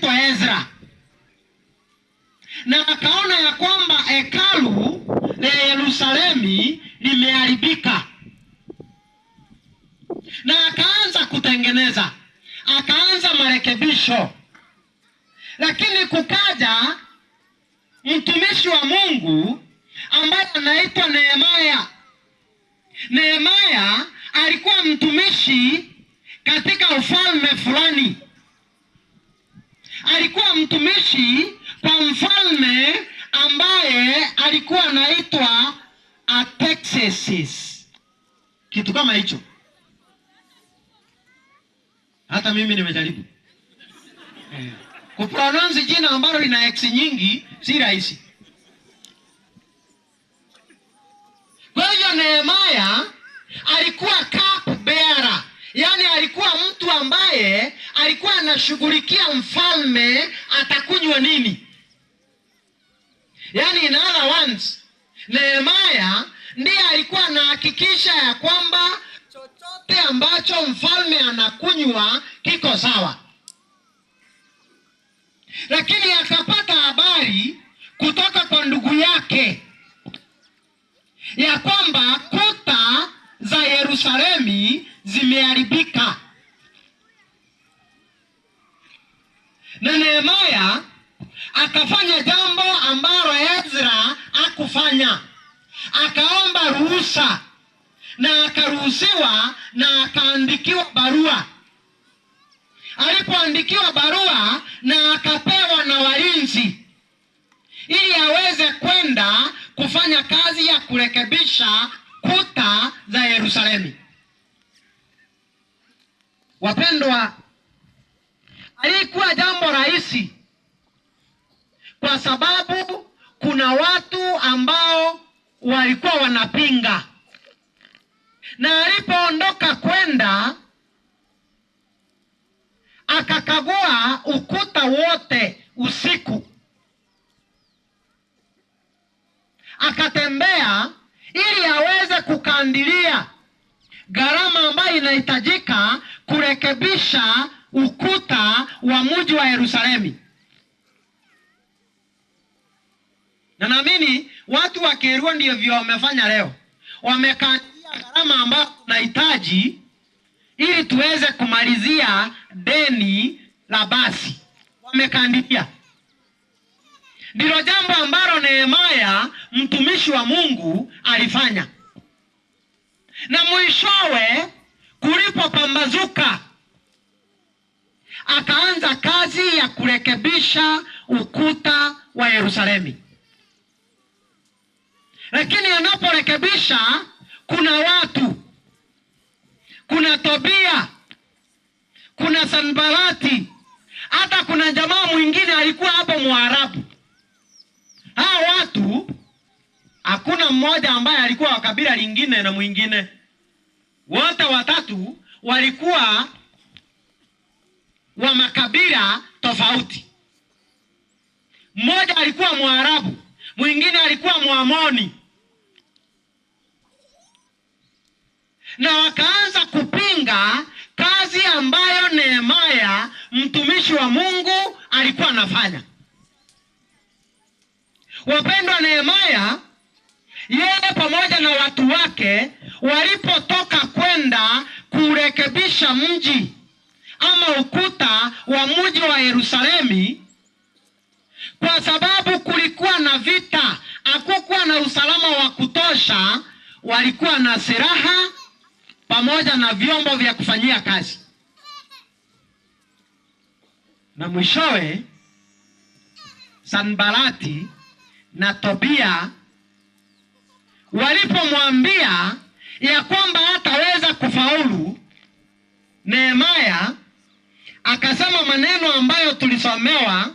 anaitwa Ezra, na akaona ya kwamba hekalu la Yerusalemu limeharibika, na akaanza kutengeneza, akaanza marekebisho. Lakini kukaja mtumishi wa Mungu ambaye anaitwa Nehemia. Nehemia alikuwa mtumishi katika ufalme fulani, alikuwa mtumishi kwa mfalme ambaye alikuwa anaitwa Artaxerxes, kitu kama hicho. Hata mimi nimejaribu kupronounce jina ambalo lina x nyingi, si rahisi. Kwa hivyo Nehemia alikuwa cup bearer, yani alikuwa mtu ambaye alikuwa anashughulikia mfalme atakunywa nini. Yani in other words, Nehemia ndiye alikuwa anahakikisha ya kwamba chochote ambacho mfalme anakunywa kiko sawa. Lakini akapata habari kutoka kwa ndugu yake ya kwamba kuta za Yerusalemu zimeharibika, na Nehemia akafanya jambo ambalo Ezra hakufanya. Akaomba ruhusa na akaruhusiwa, na akaandikiwa barua. Alipoandikiwa barua na akapewa na walinzi ili aweze kwenda kufanya kazi ya kurekebisha kuta za Yerusalemu. Wapendwa, alikuwa jambo rahisi kwa sababu kuna watu ambao walikuwa wanapinga. Na alipoondoka kwenda akakagua ukuta wote usiku, akatembea ili aweze kukandilia gharama ambayo inahitajika kurekebisha ukuta wa mji wa Yerusalemu. Na naamini watu wa Kerua ndio vile wamefanya leo, wamekandilia gharama ambayo tunahitaji ili tuweze kumalizia deni la basi. Wamekandilia. Ndilo jambo ambalo Nehemia mtumishi wa Mungu alifanya. Na mwishowe kulipopambazuka, akaanza kazi ya kurekebisha ukuta wa Yerusalemu. Lakini anaporekebisha, kuna watu, kuna Tobia, kuna Sanbalati, hata kuna jamaa mwingine alikuwa hapo Mwarabu. Hao watu hakuna mmoja ambaye alikuwa wa kabila lingine na mwingine. Wote watatu walikuwa wa makabila tofauti. Mmoja alikuwa Mwarabu, mwingine alikuwa Mwamoni. Na wakaanza kupinga kazi ambayo Nehemia mtumishi wa Mungu alikuwa anafanya. Wapendwa, Nehemia yeye pamoja na watu wake walipotoka kwenda kurekebisha mji ama ukuta wa mji wa Yerusalemu, kwa sababu kulikuwa na vita, hakukuwa na usalama wa kutosha, walikuwa na silaha pamoja na vyombo vya kufanyia kazi. Na mwishowe Sanbalati na Tobia walipomwambia ya kwamba hataweza kufaulu, Nehemia akasema maneno ambayo tulisomewa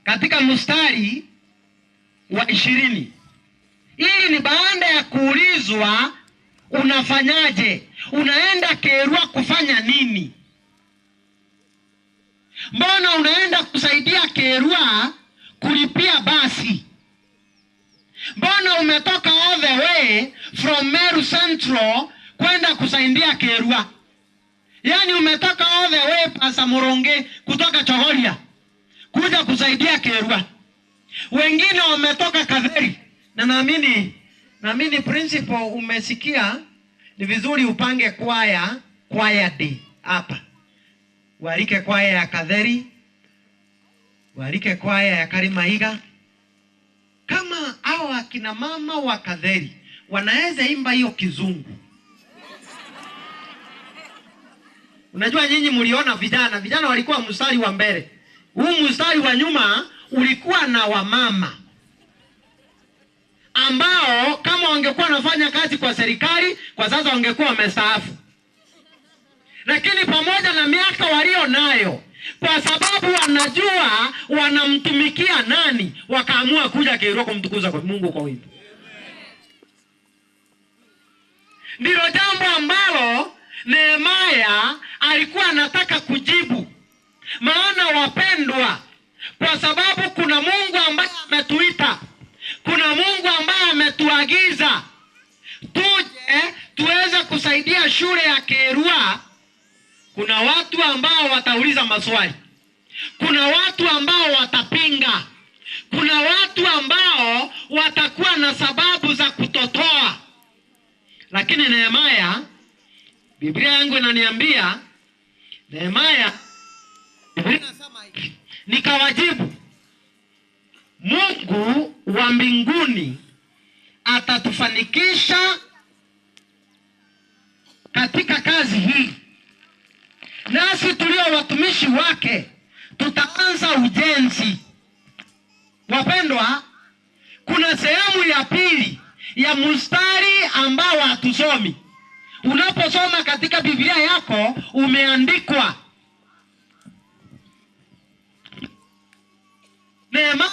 katika mstari wa 20. Hii ni baada ya kuulizwa, unafanyaje? Unaenda Kerua kufanya nini? Mbona unaenda kusaidia Kerua kulipia basi? Mbona umetoka all the way from Meru Central kwenda kusaidia Kerua? Yani umetoka all the way pasa Muronge kutoka Chogoria kuja kusaidia Kerwa. Wengine wametoka Katheri. Na naamini principal umesikia, ni vizuri upange kwaya day hapa. Walike kwaya ya Katheri, walike kwaya ya Karimaiga. Kama hao akina mama wa Katheri wanaweza imba hiyo kizungu. Unajua nyinyi mliona vijana walikuwa mstari wa mbele. Huu mstari wa nyuma ulikuwa na wamama ambao kama wangekuwa wanafanya kazi kwa serikali kwa sasa wangekuwa wamestaafu. Lakini pamoja na miaka walio nayo, kwa sababu wanajua wanamtumikia nani, wakaamua kuja Kerwa kumtukuza kwa Mungu kwa wimbo. Ndilo jambo ambalo Nehemia alikuwa anataka kujibu. Maana wapendwa, kwa sababu kuna Mungu ambaye ametuita, kuna Mungu ambaye ametuagiza tuje tuweze kusaidia shule ya Kerwa. Kuna watu ambao watauliza maswali, kuna watu ambao watapinga, kuna watu ambao watakuwa na sababu za kutotoa. Lakini Nehemia, Biblia yangu inaniambia Nehemia, Biblia inasema hivi, nikawajibu, Mungu wa mbinguni atatufanikisha katika kazi hii, nasi tulio watumishi wake tutaanza ujenzi. Wapendwa, kuna sehemu ya pili ya mstari ambao hatusomi. Unaposoma katika Biblia yako umeandikwa, Nehemia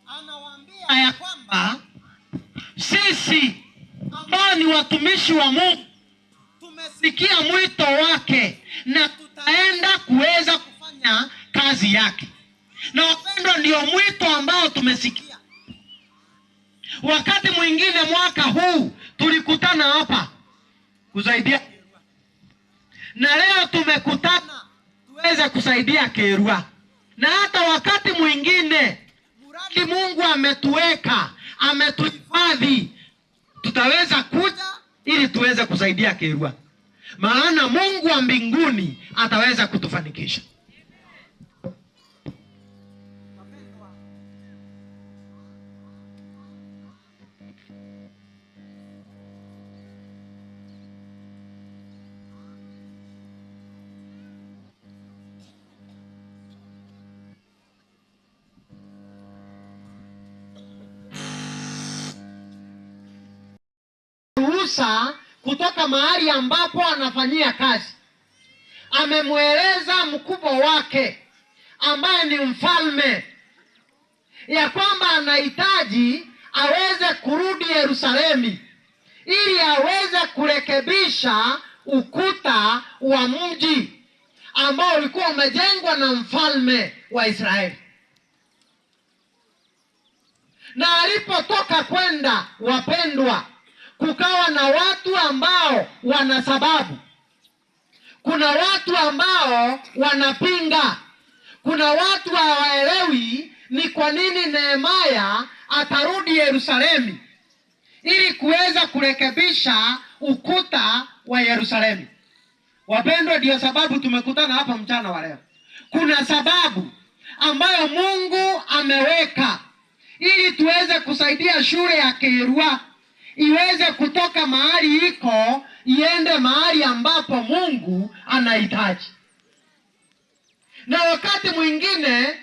anawaambia ya kwamba sisi ambao ni watumishi wa Mungu tumesikia mwito wake na tutaenda kuweza kufanya kazi yake. Na wapendwa, ndio mwito ambao tumesikia. Wakati mwingine mwaka huu tulikutana hapa kusaidia Kerwa, na leo tumekutana tuweze kusaidia Kerwa. Na hata wakati mwingine muradi Mungu ametuweka, ametuhifadhi, tutaweza kuja ili tuweze kusaidia Kerwa. Maana Mungu wa mbinguni ataweza kutufanikisha. Kutoka mahali ambapo anafanyia kazi, amemweleza mkubwa wake ambaye ni mfalme ya kwamba anahitaji aweze kurudi Yerusalemu ili aweze kurekebisha ukuta wa mji ambao ulikuwa umejengwa na mfalme wa Israeli. Na alipotoka kwenda, wapendwa, kukawa na watu ambao wana sababu, kuna watu ambao wanapinga, kuna watu hawaelewi ni kwa nini Nehemia atarudi Yerusalemu ili kuweza kurekebisha ukuta wa Yerusalemu. Wapendwa, ndio sababu tumekutana hapa mchana wa leo. Kuna sababu ambayo Mungu ameweka ili tuweze kusaidia shule ya Kerwa iweze kutoka mahali iko iende mahali ambapo Mungu anahitaji. Na wakati mwingine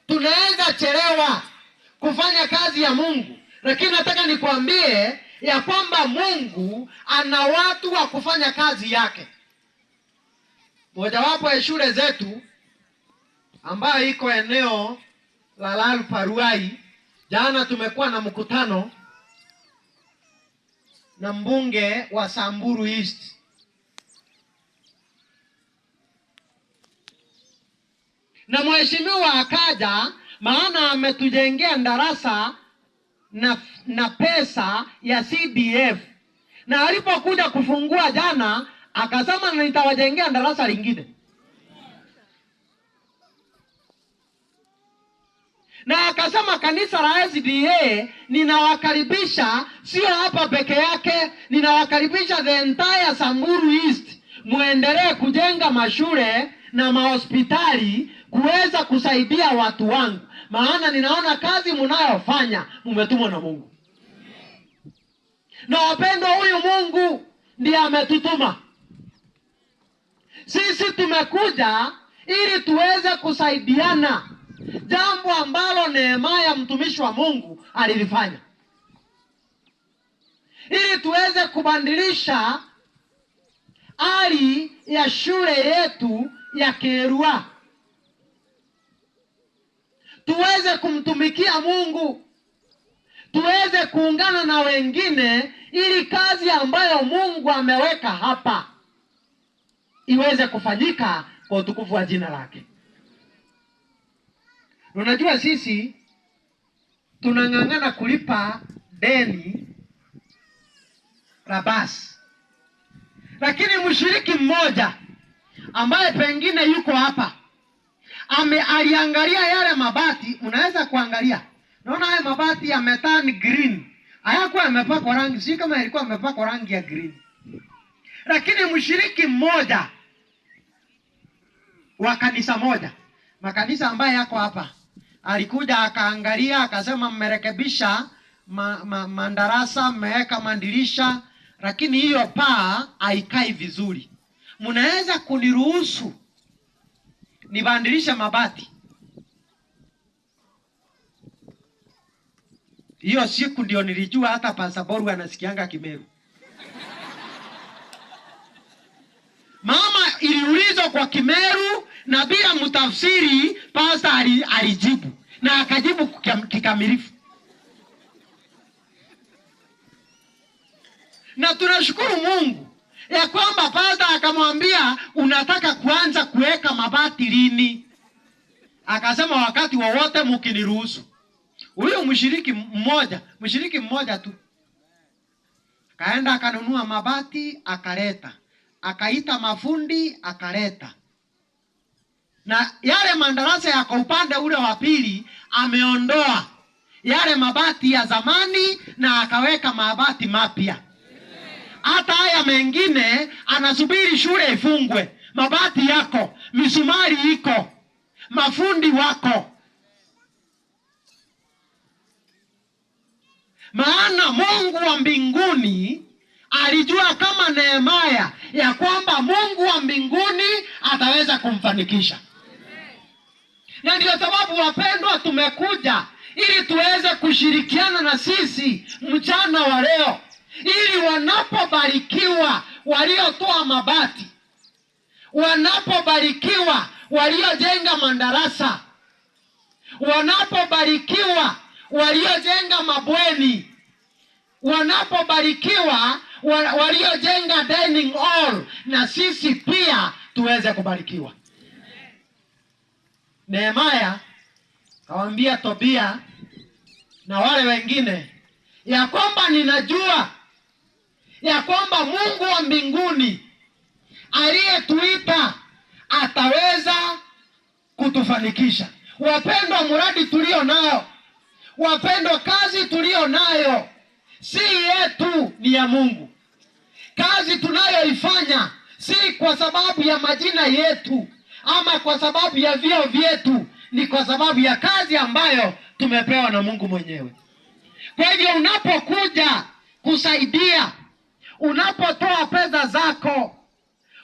tunaweza chelewa kufanya kazi ya Mungu, lakini nataka nikwambie ya kwamba Mungu ana watu wa kufanya kazi yake. Mojawapo ya shule zetu ambayo iko eneo la Lalu Paruai, jana tumekuwa na mkutano na mbunge wa Samburu East. Na mheshimiwa akaja, maana ametujengea darasa na pesa ya CDF. Na alipokuja kufungua jana, akasema nitawajengea darasa lingine. Na akasema kanisa la SDA ninawakaribisha, sio hapa peke yake, ninawakaribisha the entire Samburu East, muendelee kujenga mashule na mahospitali kuweza kusaidia watu wangu, maana ninaona kazi mnayofanya mmetumwa na Mungu. Na wapendwa, huyu Mungu ndiye ametutuma. Sisi tumekuja ili tuweze kusaidiana, jambo ambalo Nehemia mtumishi wa Mungu alilifanya, ili tuweze kubadilisha hali ya shule yetu ya Kerua, tuweze kumtumikia Mungu, tuweze kuungana na wengine ili kazi ambayo Mungu ameweka hapa iweze kufanyika kwa utukufu wa jina lake. Unajua sisi tunang'ang'ana kulipa deni la basi, lakini mshiriki mmoja ambaye pengine yuko hapa aliangalia yale mabati. Unaweza kuangalia, naona haya mabati yameturn green, hayakuwa yamepakwa rangi, si kama ilikuwa yamepakwa rangi ya green. Lakini mshiriki mmoja wa kanisa moja, makanisa ambaye yako hapa, alikuja akaangalia, akasema mmerekebisha madarasa, mmeweka madirisha, lakini hiyo paa haikai vizuri, mnaweza kuniruhusu nibadilishe mabati? Hiyo siku ndio nilijua hata Pastor Boru anasikianga Kimeru. Mama iliulizwa kwa Kimeru na bila mtafsiri pastor alijibu, na akajibu kikamilifu. Na tunashukuru Mungu ya kwamba pastor akamwambia, unataka kuanza kuweka mabati lini? Akasema wakati wowote mkiniruhusu. Huyo mshiriki mmoja tu kaenda akanunua mabati akaleta, akaita mafundi akaleta, na yale madarasa yako upande ule wa pili ameondoa yale mabati ya zamani na akaweka mabati mapya. Hata haya mengine anasubiri shule ifungwe, mabati yako, misumari iko, mafundi wako. Maana Mungu wa mbinguni alijua kama Nehemia ya kwamba Mungu wa mbinguni ataweza kumfanikisha. Na ndio sababu wapendwa, tumekuja ili tuweze kushirikiana na sisi mchana wa leo, ili wanapobarikiwa waliotoa mabati, wanapobarikiwa waliojenga madarasa, wanapobarikiwa waliojenga mabweni, wanapobarikiwa waliojenga dining hall, na sisi pia tuweze kubarikiwa. Nehemia kawaambia Tobia na wale wengine ya kwamba ninajua ya kwamba Mungu wa mbinguni aliyetuita ataweza kutufanikisha. Wapendwa, mradi tulio nayo, wapendwa, kazi tulio nayo si yetu, ni ya Mungu. Kazi tunayoifanya si kwa sababu ya majina yetu ama kwa sababu ya vyeo vyetu, ni kwa sababu ya kazi ambayo tumepewa na Mungu mwenyewe. Kwa hivyo unapokuja kusaidia, unapotoa pesa zako,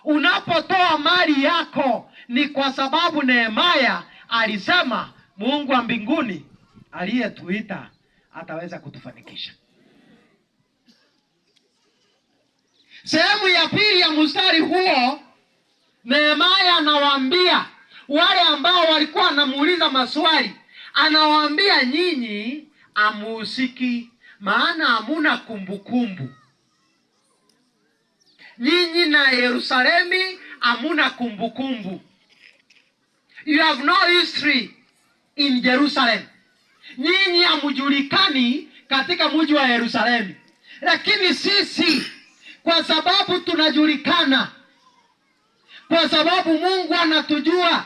unapotoa mali yako, ni kwa sababu Nehemia alisema Mungu wa mbinguni aliyetuita ataweza kutufanikisha. Sehemu ya pili ya mstari huo, Nehemia anawaambia wale ambao walikuwa wanamuuliza maswali, anawaambia nyinyi amuhusiki, maana hamuna kumbukumbu. Nyinyi na Yerusalemi hamuna kumbukumbu. You have no history in Jerusalem. Nyinyi hamujulikani katika mji wa Yerusalemu. Lakini sisi, kwa sababu tunajulikana, kwa sababu Mungu anatujua,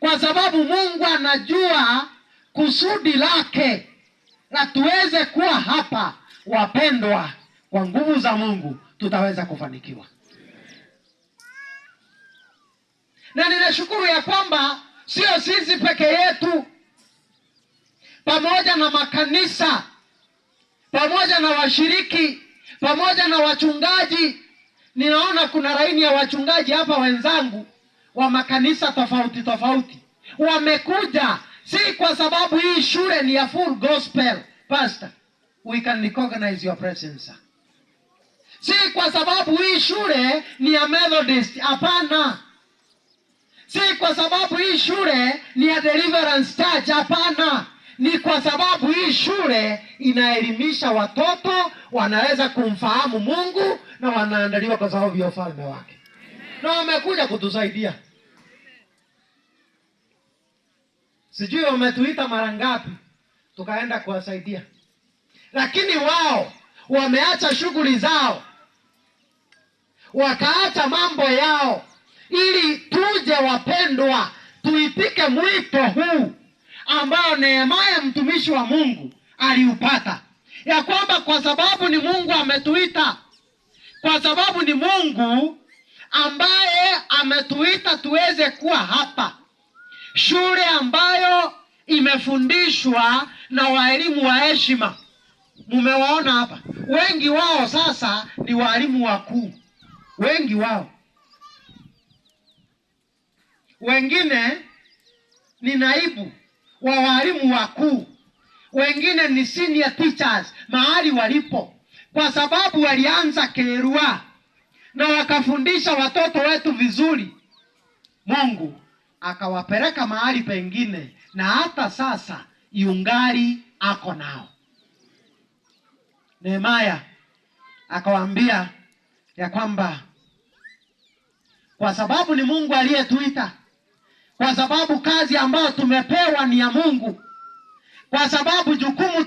kwa sababu Mungu anajua kusudi lake na tuweze kuwa hapa. Wapendwa, kwa nguvu za Mungu tutaweza kufanikiwa. Na ninashukuru ya kwamba sio sisi peke yetu, pamoja na makanisa, pamoja na washiriki, pamoja na wachungaji. Ninaona kuna laini ya wachungaji hapa wenzangu wa makanisa tofauti tofauti wamekuja, si kwa sababu hii shule ni ya full gospel. Pastor, we can recognize your presence. Si kwa sababu hii shule ni ya Methodist, hapana. Si kwa sababu hii shule ni ya Deliverance Church, hapana. Ni kwa sababu hii shule inaelimisha watoto, wanaweza kumfahamu Mungu na wanaandaliwa kwa sababu ya ufalme wake. Na wamekuja kutusaidia. Sijui wametuita mara ngapi tukaenda kuwasaidia, lakini wao wameacha shughuli zao, wakaacha mambo yao ili tuje, wapendwa, tuitike mwito huu ambao Nehemia mtumishi wa Mungu aliupata, ya kwamba kwa sababu ni Mungu ametuita, kwa sababu ni Mungu ambaye ametuita tuweze kuwa hapa, shule ambayo imefundishwa na walimu wa heshima. Mumewaona hapa, wengi wao sasa ni walimu wakuu, wengi wao, wengine ni naibu wa walimu wakuu, wengine ni senior teachers mahali walipo, kwa sababu walianza Kerua na wakafundisha watoto wetu vizuri. Mungu akawapeleka mahali pengine, na hata sasa yungali ako nao. Nehemia akawaambia ya kwamba kwa sababu ni Mungu aliyetuita, kwa sababu kazi ambayo tumepewa ni ya Mungu, kwa sababu jukumu